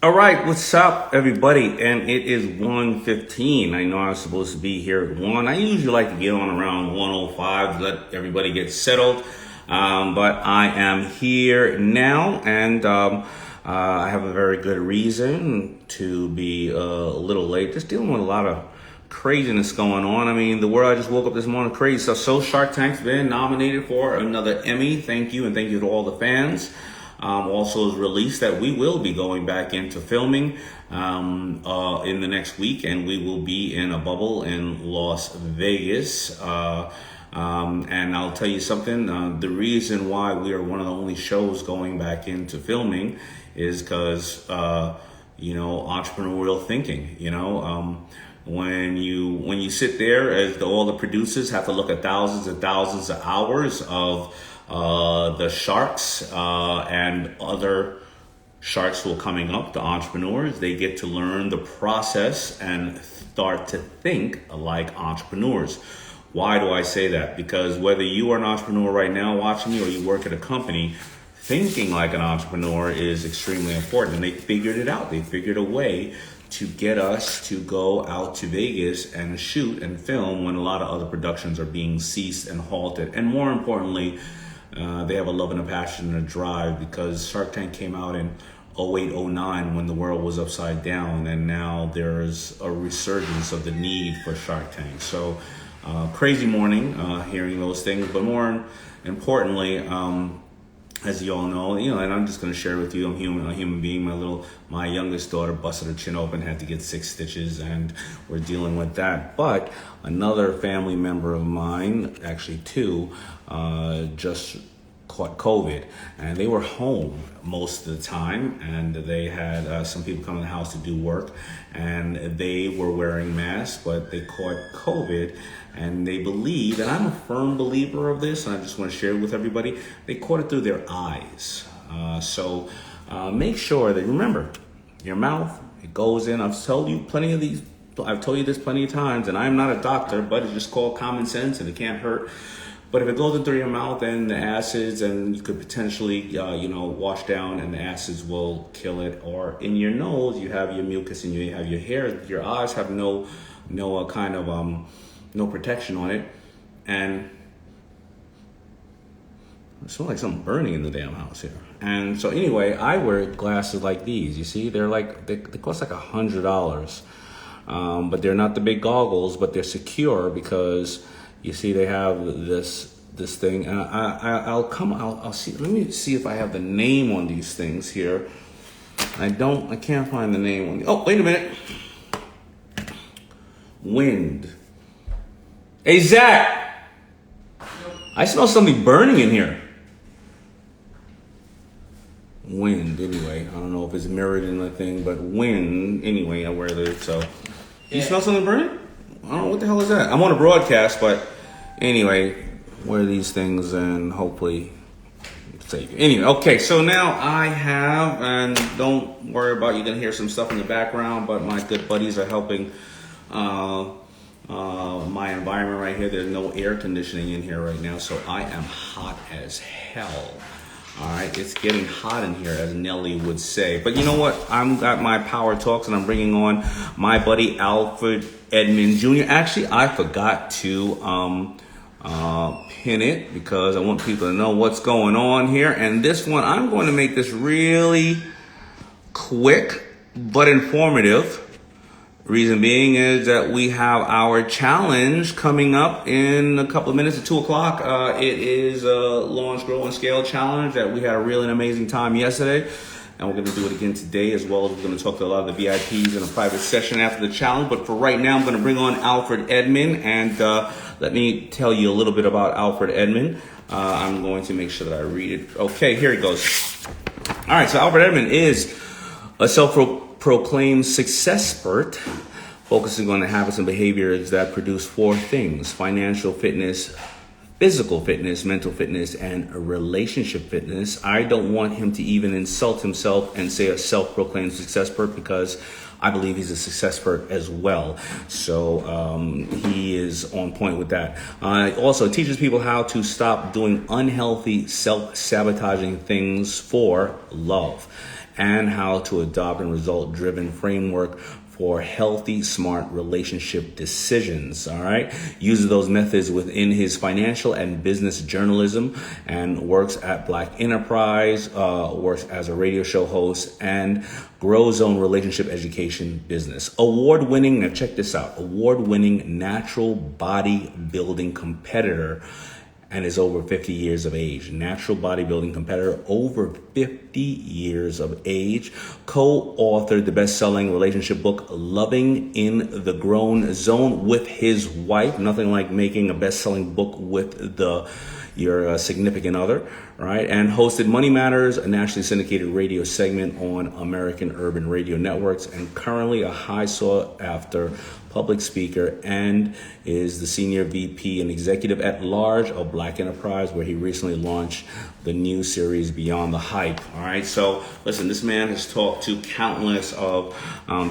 All right, what's up, everybody? And it is 1:15. I know I was supposed to be here at 1. I usually like to get on around 1:05 to let everybody get settled. But I am here now, and I have a very good reason to be a little late. Just dealing with a lot of craziness going on. I mean, the world, I just woke up this morning, crazy stuff. So Shark Tank's been nominated for another Emmy. Thank you, and thank you to all the fans. Also is released that we will be going back into filming in the next week, and we will be in a bubble in Las Vegas. And I'll tell you something, the reason why we are one of the only shows going back into filming is because, entrepreneurial thinking, when you sit there as all the producers have to look at thousands and thousands of hours of the sharks and other sharks who are coming up, the entrepreneurs, they get to learn the process and start to think like entrepreneurs. Why do I say that? Because whether you are an entrepreneur right now watching me or you work at a company, thinking like an entrepreneur is extremely important. And they figured it out. They figured a way to get us to go out to Vegas and shoot and film when a lot of other productions are being ceased and halted. And more importantly, they have a love and a passion and a drive, because Shark Tank came out in 08, 09 when the world was upside down, and now there's a resurgence of the need for Shark Tank. So crazy morning hearing those things, but more importantly, as you all know, and I'm just going to share with you, I'm a human being. My youngest daughter busted her chin open, had to get 6 stitches, and we're dealing with that. But another family member of mine, actually 2, just caught COVID, and they were home most of the time, and they had some people come in the house to do work, and they were wearing masks, but they caught COVID, and they believe, and I'm a firm believer of this, and I just want to share it with everybody, they caught it through their eyes. So make sure that, remember, your mouth, it goes in. I've told you this plenty of times, and I'm not a doctor, but it's just called common sense, and it can't hurt. But if it goes in through your mouth and the acids, and you could potentially, wash down, and the acids will kill it. Or in your nose, you have your mucus, and you have your hair. Your eyes have no protection on it, and it smells like something burning in the damn house here. And so anyway, I wear glasses like these. You see, they cost like $100, but they're not the big goggles, but they're secure because. You see, they have this thing, and I'll see. Let me see if I have the name on these things here. I can't find the name on. Oh, wait a minute. Wind. Hey, Zach. I smell something burning in here. Wind. Anyway, I don't know if it's mirrored in the thing, but wind. Anyway, I wear this. So, you smell something burning? I don't know what the hell is that. I'm on a broadcast, but anyway, wear these things and hopefully save you. Anyway, okay, so now I have, and don't worry about, you're gonna hear some stuff in the background, but my good buddies are helping my environment right here. There's no air conditioning in here right now, so I am hot as hell. All right, it's getting hot in here, as Nelly would say. But you know what? I've got my power talks, and I'm bringing on my buddy Alfred Edmond Jr. Actually, I forgot to pin it because I want people to know what's going on here. And this one, I'm going to make this really quick but informative. Reason being is that we have our challenge coming up in a couple of minutes at 2 o'clock. It is a launch, grow, and scale challenge that we had a really amazing time yesterday. And we're going to do it again today, as well as we're going to talk to a lot of the VIPs in a private session after the challenge. But for right now, I'm going to bring on Alfred Edmond. And let me tell you a little bit about Alfred Edmond. I'm going to make sure that I read it. Okay, here it goes. All right, so Alfred Edmond is a self-proclaimed success expert, focusing on the habits and behaviors that produce 4 things: financial fitness, physical fitness, mental fitness, and relationship fitness. I don't want him to even insult himself and say a self-proclaimed success expert, because I believe he's a success expert as well. So he is on point with that. Also teaches people how to stop doing unhealthy, self-sabotaging things for love, and how to adopt and result-driven framework for healthy, smart relationship decisions. All right. Uses those methods within his financial and business journalism, and works at Black Enterprise, works as a radio show host, and grows own relationship education business. Award-winning, now check this out, award-winning natural bodybuilding competitor, and is over 50 years of age. Natural bodybuilding competitor, over 50 years of age. Co-authored the best-selling relationship book, Loving in the Grown Zone, with his wife. Nothing like making a best-selling book with your significant other, right? And hosted Money Matters, a nationally syndicated radio segment on American Urban Radio Networks, and currently a high sought-after public speaker, and is the senior VP and executive at large of Black Enterprise, where he recently launched the new series Beyond the Hype. All right, so listen, this man has talked to countless of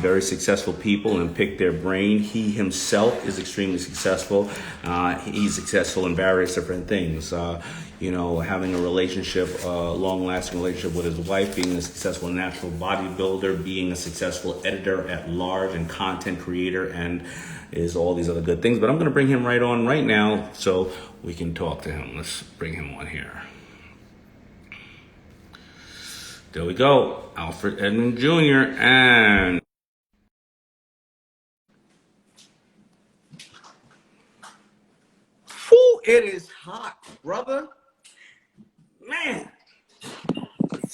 very successful people and picked their brain. He himself is extremely successful. He's successful in various different things. Having a relationship, long-lasting relationship with his wife, being a successful natural bodybuilder, being a successful editor at large and content creator, and is all these other good things. But I'm going to bring him right on right now so we can talk to him. Let's bring him on here. There we go. Alfred Edmond Jr. and whew, it is hot, brother. Man.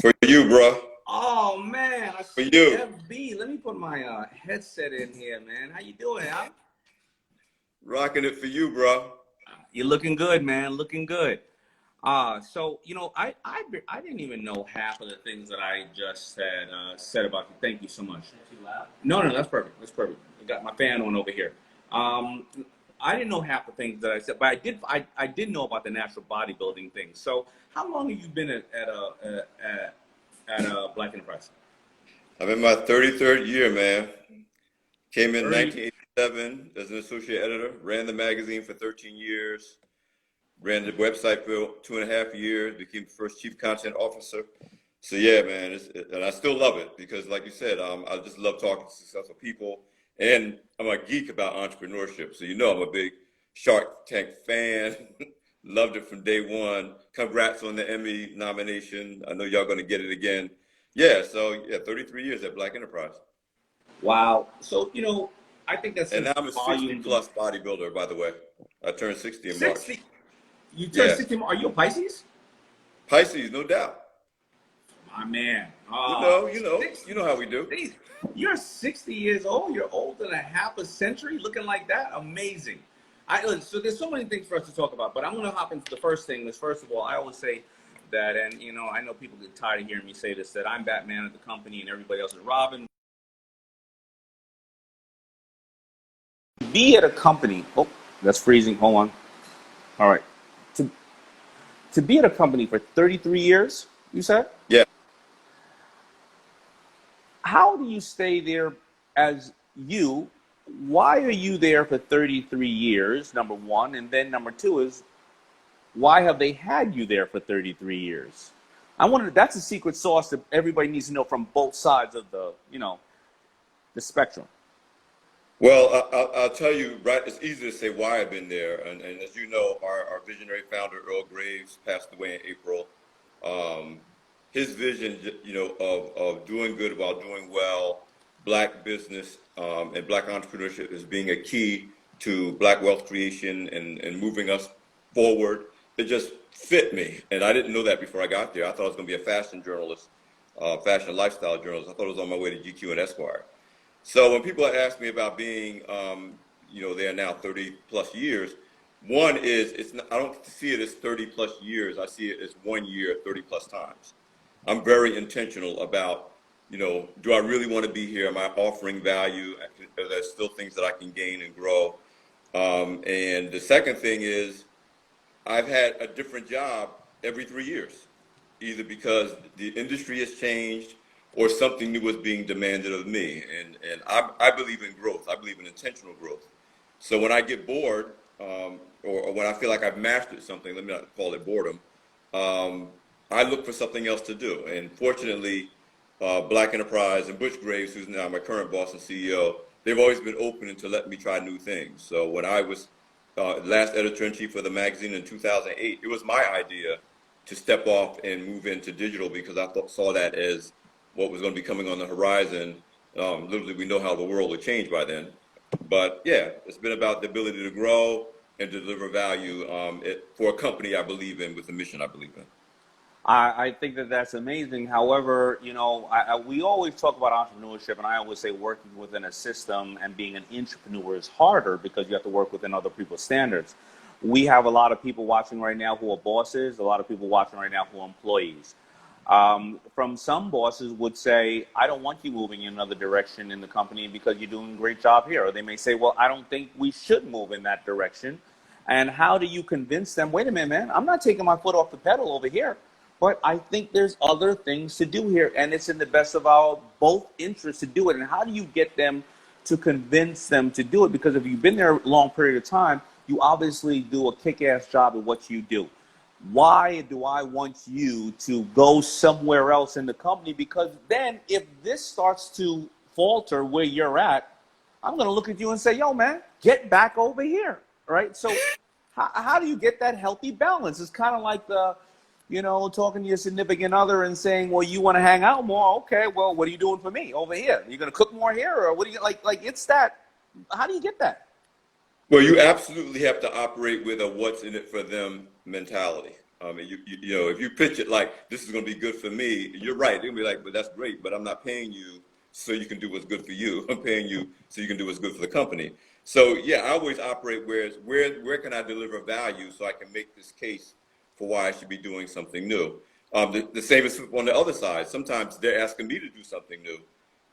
For you, bro. Oh man, I see For you. FB. Let me put my headset in here, man. How you doing, Al? Rocking it for you, bro. You're looking good, man. Looking good. So I didn't even know half of the things that I just said about you. Thank you so much. Too loud? No, that's perfect. That's perfect. I got my fan on over here. I didn't know half the things that I said, but I did know about the natural bodybuilding thing. So how long have you been at Black Enterprise? I'm in my 33rd year, man. Came in 1987 as an associate editor, ran the magazine for 13 years, ran the website for 2.5 years, became the first chief content officer. So yeah, man, and I still love it because, like you said, I just love talking to successful people, and I'm a geek about entrepreneurship. So I'm a big Shark Tank fan. Loved it from day one. Congrats on the Emmy nomination. I know y'all going to get it again. Yeah, so 33 years at Black Enterprise. Wow. So I think that's and now I'm a 60 plus bodybuilder, by the way. I turned 60 in March. 60. You turned 60. Are you a Pisces? Pisces, no doubt. My man. You know how we do. You're 60 years old. You're older than a half a century, looking like that. Amazing. So there's so many things for us to talk about, but I'm going to hop into the first thing. First of all, I always say that, and I know people get tired of hearing me say this, that I'm Batman at the company and everybody else is Robin. Be at a company. Oh, that's freezing. Hold on. All right. To be at a company for 33 years, you said? Yeah. How do you stay there as you? Why are you there for 33 years, number one? And then number two is, why have they had you there for 33 years? That's a secret sauce that everybody needs to know from both sides of the spectrum. Well, I'll tell you, right, it's easy to say why I've been there. And as you know, our visionary founder, Earl Graves, passed away in April. His vision, of doing good while doing well, Black business and Black entrepreneurship is being a key to Black wealth creation and moving us forward. It just fit me. And I didn't know that before I got there. I thought I was going to be a fashion journalist, fashion lifestyle journalist. I thought I was on my way to GQ and Esquire. So when people ask me about being, there now 30 plus years, one is I don't see it as 30 plus years. I see it as 1 year, 30 plus times. I'm very intentional about, do I really want to be here? Am I offering value? Are there still things that I can gain and grow? And the second thing is I've had a different job every 3 years, either because the industry has changed or something new was being demanded of me. And I believe in growth. I believe in intentional growth. So when I get bored, or when I feel like I've mastered something, let me not call it boredom, I look for something else to do. And fortunately, Black Enterprise and Butch Graves, who's now my current boss and CEO, they've always been open to let me try new things. So when I was last editor-in-chief of the magazine in 2008, it was my idea to step off and move into digital because I saw that as what was going to be coming on the horizon. Literally, we know how the world would change by then. But yeah, it's been about the ability to grow and deliver value for a company I believe in with a mission I believe in. I think that that's amazing. However, you know, we always talk about entrepreneurship, and I always say working within a system and being an entrepreneur is harder because you have to work within other people's standards. We have a lot of people watching right now who are bosses, a lot of people watching right now who are employees. From some bosses would say, I don't want you moving in another direction in the company because you're doing a great job here. Or they may say, well, I don't think we should move in that direction. And how do you convince them, wait a minute, man, I'm not taking my foot off the pedal over here. But I think there's other things to do here, and it's in the best of our both interests to do it. And how do you get them to convince them to do it? Because if you've been there a long period of time, you obviously do a kick-ass job at what you do. Why do I want you to go somewhere else in the company? Because then if this starts to falter where you're at, I'm going to look at you and say, yo, man, get back over here, right? So how do you get that healthy balance? It's kind of like talking to your significant other and saying, well, you want to hang out more? Okay, well, what are you doing for me over here? You're going to cook more here? Or what do you like it's that. How do you get that? Well, you absolutely have to operate with a what's in it for them mentality. I mean, you know, if you pitch it like this is going to be good for me, you're right. They'll be like, but that's great, but I'm not paying you so you can do what's good for you. I'm paying you so you can do what's good for the company. So yeah, I always operate where can I deliver value so I can make this case for why I should be doing something new. The same is on the other side. Sometimes they're asking me to do something new.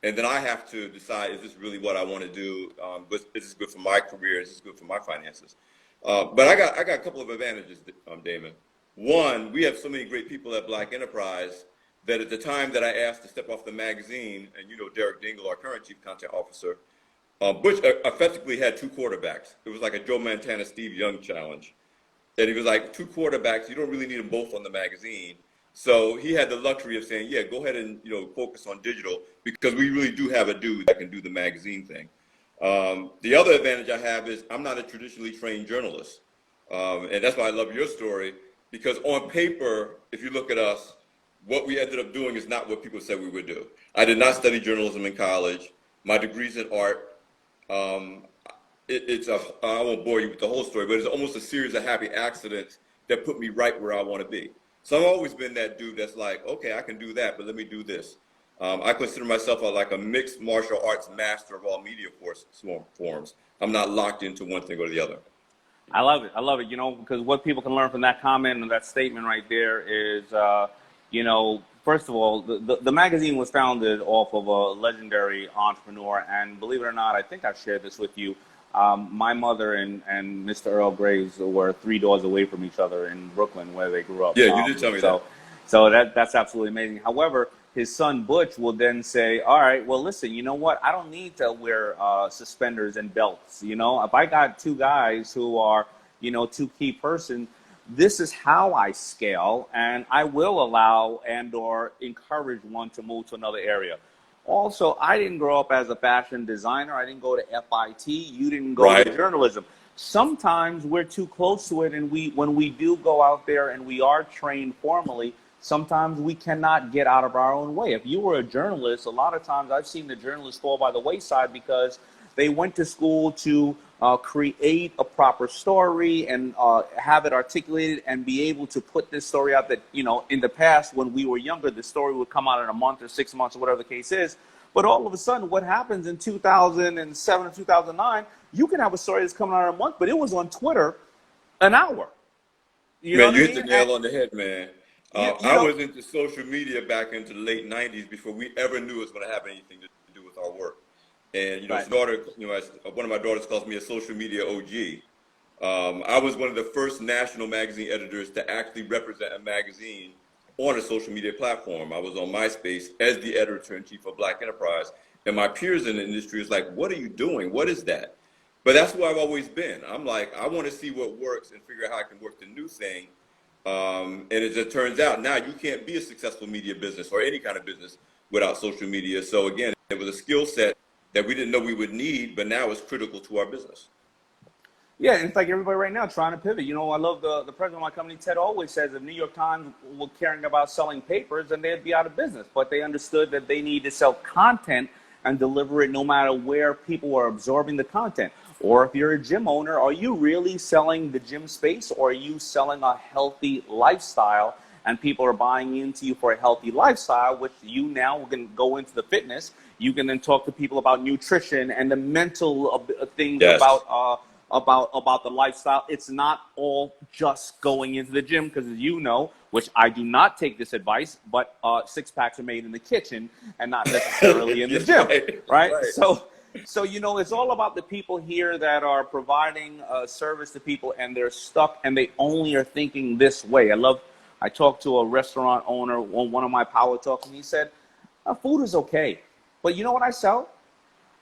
And then I have to decide, is this really what I want to do? Is this good for my career? Is this good for my finances? But I got a couple of advantages, Daymond. One, we have so many great people at Black Enterprise that at the time that I asked to step off the magazine, and you know Derek Dingle, our current chief content officer, Butch effectively had two quarterbacks. It was like a Joe Montana, Steve Young challenge. And he was like, two quarterbacks, you don't really need them both on the magazine. So he had the luxury of saying, yeah, go ahead and focus on digital because we really do have a dude that can do the magazine thing. The other advantage I have is I'm not a traditionally trained journalist. And that's why I love your story, because on paper, if you look at us, what we ended up doing is not what people said we would do. I did not study journalism in college. My degree's in art. I won't bore you with the whole story, but it's almost a series of happy accidents that put me right where I want to be. So I've always been that dude that's like, okay, I can do that, but let me do this. I consider myself like a mixed martial arts master of all media forms. I'm not locked into one thing or the other. I love it. I love it, because what people can learn from that comment and that statement right there is, first of all, the magazine was founded off of a legendary entrepreneur. And believe it or not, I think I've shared this with you. My mother and Mr. Earl Graves were 3 doors away from each other in Brooklyn where they grew up. Yeah, you did tell me that. So that's absolutely amazing. However, his son Butch will then say, all right, well, listen, you know what? I don't need to wear suspenders and belts. If I got two guys who are, two key persons, this is how I scale, and I will allow and or encourage one to move to another area. Also, I didn't grow up as a fashion designer. I didn't go to FIT. You didn't go to journalism. Sometimes we're too close to it, and when we do go out there and we are trained formally, sometimes we cannot get out of our own way. If you were a journalist, a lot of times I've seen the journalists fall by the wayside because they went to school to create a proper story and have it articulated and be able to put this story out that, in the past when we were younger, the story would come out in a month or 6 months or whatever the case is. But all of a sudden, what happens in 2007 or 2009, you can have a story that's coming out in a month, but it was on Twitter an hour. You hit the nail on the head, man. I was into social media back into the late 90s before we ever knew it was going to have anything to do with our work. And, his daughter, one of my daughters calls me a social media OG. I was one of the first national magazine editors to actually represent a magazine on a social media platform. I was on MySpace as the editor-in-chief of Black Enterprise, and my peers in the industry was like, what are you doing? What is that? But that's who I've always been. I'm like, I want to see what works and figure out how I can work the new thing. And as it turns out, now you can't be a successful media business or any kind of business without social media. So again, it was a skill set that we didn't know we would need, but now it's critical to our business. Yeah, it's like everybody right now trying to pivot. You know, I love the president of my company, Ted, always says if New York Times were caring about selling papers, then they'd be out of business. But they understood that they need to sell content and deliver it no matter where people are absorbing the content. Or if you're a gym owner, are you really selling the gym space, or are you selling a healthy lifestyle and people are buying into you for a healthy lifestyle, which you now can go into the fitness. You can then talk to people about nutrition and the mental things Yes. about the lifestyle. It's not all just going into the gym because, as you know, which I do not take this advice, but six packs are made in the kitchen and not necessarily in the gym, right? So, you know, it's all about the people here that are providing service to people, and they're stuck and they only are thinking this way. I talked to a restaurant owner on one of my power talks, and he said, food is okay, but you know what I sell?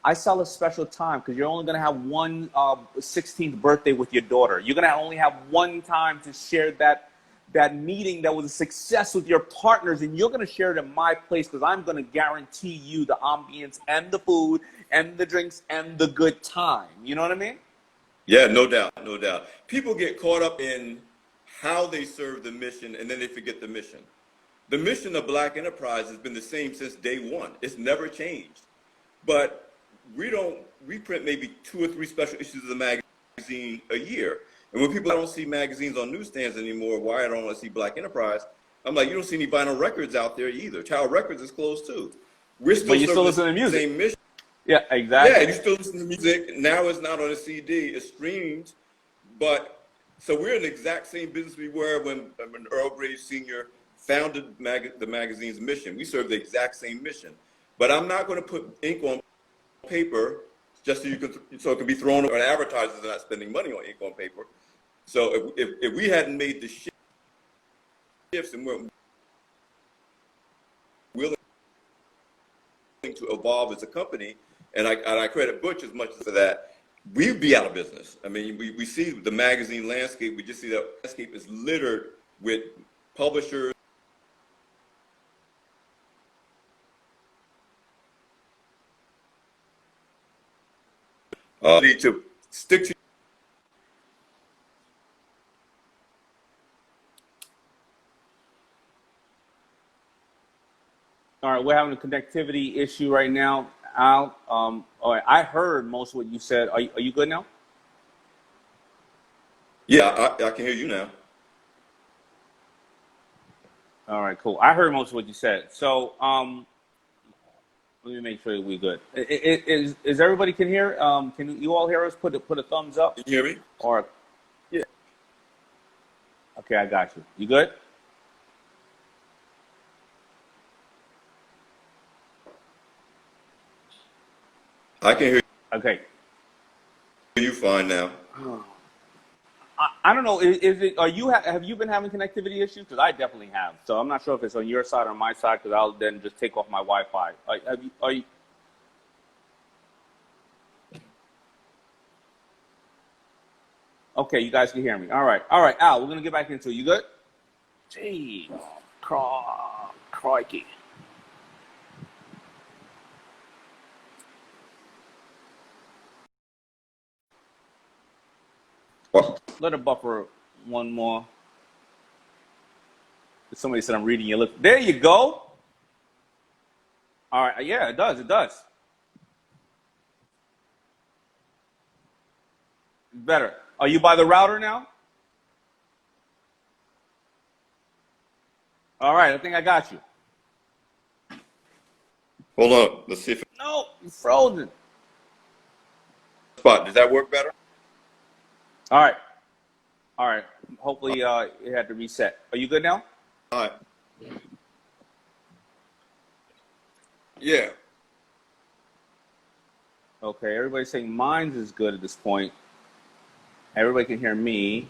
I sell a special time because you're only going to have one 16th birthday with your daughter. You're going to only have one time to share that meeting that was a success with your partners, and you're going to share it in my place because I'm going to guarantee you the ambience and the food and the drinks and the good time. You know what I mean? Yeah, no doubt, no doubt. People get caught up in how they serve the mission, and then they forget the mission. The mission of Black Enterprise has been the same since day one. It's never changed. But we print maybe 2 or 3 special issues of the magazine a year. And when people don't see magazines on newsstands anymore, why I don't want to see Black Enterprise, I'm like, you don't see any vinyl records out there either. Tower Records is closed too. We're still, but you still listen to music. Same mission. Yeah, exactly. Yeah, you still listen to music. Now it's not on a CD, it's streamed. But so we're in the exact same business we were when Earl Graves Sr. founded the magazine's mission. We serve the exact same mission. But I'm not going to put ink on paper just so it can be thrown on advertisers and not spending money on ink on paper. So if we hadn't made the shifts and weren't willing to evolve as a company, and I credit Butch as much for that, we'd be out of business. I mean, we see the magazine landscape. We just see that landscape is littered with publishers. Need to stick to. All right, we're having a connectivity issue right now, Al. All right, I heard most of what you said. Are you good now? Yeah, I can hear you now. All right, cool. I heard most of what you said. So, let me make sure we're good. Is everybody can hear? Can you all hear us? Put a thumbs up. Can you hear me? Or yeah. Okay, I got you. You good? I can hear you. Okay. You fine now. I don't know. Have you been having connectivity issues? Because I definitely have. So I'm not sure if it's on your side or my side. Because I'll then just take off my Wi-Fi. Are you? Okay, you guys can hear me. All right, Al. We're gonna get back into it. You good? Gee, crikey. What? Let it buffer one more. Somebody said I'm reading your lips. There you go. All right. Yeah, it does. It does. Better. Are you by the router now? All right. I think I got you. Hold on. Let's see if No, you're frozen. spot. Does that work better? All right. Hopefully, it had to reset. Are you good now? All right. Yeah. Okay. Everybody's saying mine's is good at this point. Everybody can hear me.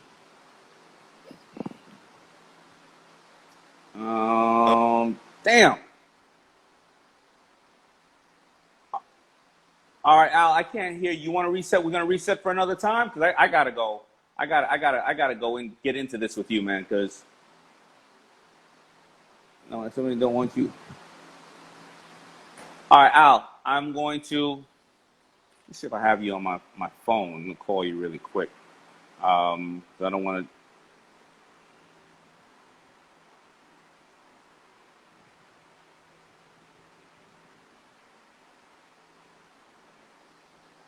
Damn. All right, Al, I can't hear you. You want to reset? We're gonna reset for another time because I gotta go. I gotta go and get into this with you, man. Because no, somebody don't want you. All right, Al, I'm going to. Let's see if I have you on my phone. I'm gonna call you really quick. 'Cause I don't want to.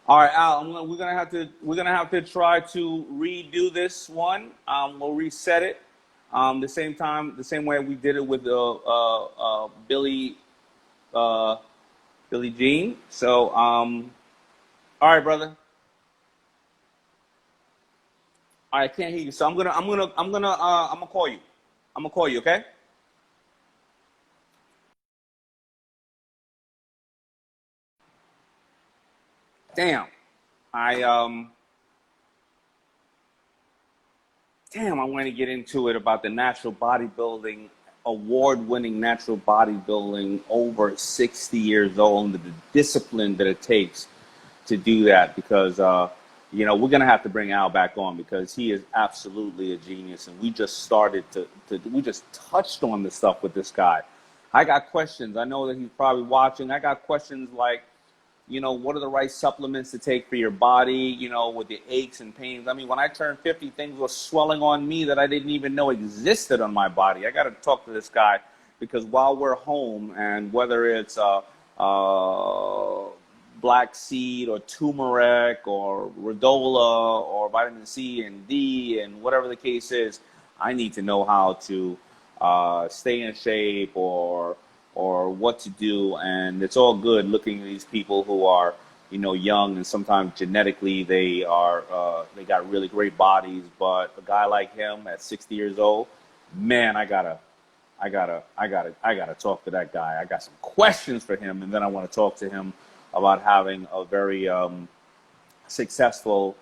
All right, Al, we're gonna have to try to redo this one. We'll reset it. The same way we did it with uh, Billy Jean. So, all right, brother. All right, I can't hear you. So I'm gonna call you. I'm gonna call you. Okay. Damn. I Damn, I want to get into it about the natural bodybuilding, award-winning natural bodybuilding, over 60 years old, and the discipline that it takes to do that. Because we're gonna have to bring Al back on because he is absolutely a genius, and we just started we just touched on the stuff with this guy. I got questions. I know that he's probably watching. I got questions like, what are the right supplements to take for your body, with the aches and pains. I mean, when I turned 50, things were swelling on me that I didn't even know existed on my body. I got to talk to this guy because while we're home, and whether it's black seed or turmeric or rhodola or vitamin C and D and whatever the case is, I need to know how to stay in shape or what to do. And it's all good looking at these people who are, young, and sometimes genetically they got really great bodies. But a guy like him at 60 years old, man, I gotta talk to that guy. I got some questions for him, and then I want to talk to him about having a very successful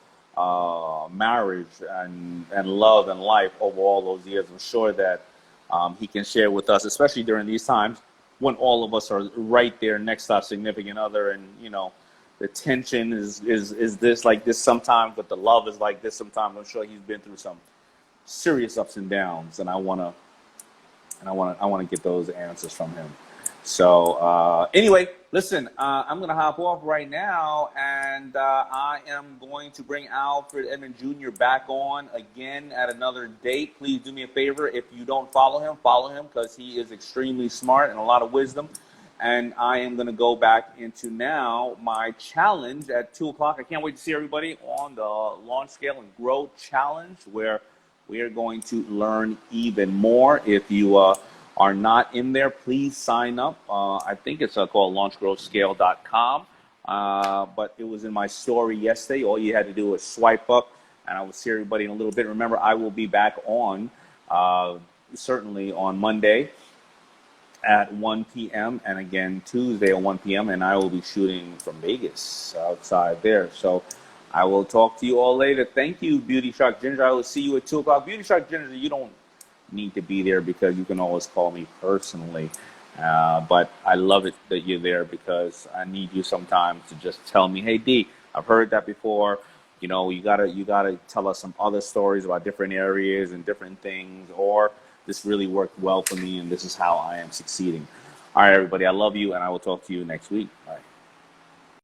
marriage and love and life over all those years. I'm sure that he can share with us, especially during these times when all of us are right there next to our significant other, and the tension is this like this sometimes, but the love is like this sometimes. I'm sure he's been through some serious ups and downs, and I want to get those answers from him. So anyway, listen, I'm going to hop off right now, and I am going to bring Alfred Edmond Jr. back on again at another date. Please do me a favor. If you don't follow him because he is extremely smart and a lot of wisdom. And I am going to go back into now my challenge at 2 o'clock. I can't wait to see everybody on the Launch, Scale, and Grow Challenge, where we are going to learn even more. If you are not in there, please sign up. I think it's called launchgrowscale.com. But it was in my story yesterday. All you had to do was swipe up, and I will see everybody in a little bit. Remember, I will be back on certainly on Monday at 1 p.m. and again Tuesday at 1 p.m. and I will be shooting from Vegas outside there. So I will talk to you all later. Thank you, Beauty Shark Ginger. I will see you at 2 o'clock. Beauty Shark Ginger, you don't need to be there because you can always call me personally. But I love it that you're there because I need you sometimes to just tell me, hey, D, I've heard that before. You gotta tell us some other stories about different areas and different things, or this really worked well for me and this is how I am succeeding. All right, everybody, I love you, and I will talk to you next week. All right.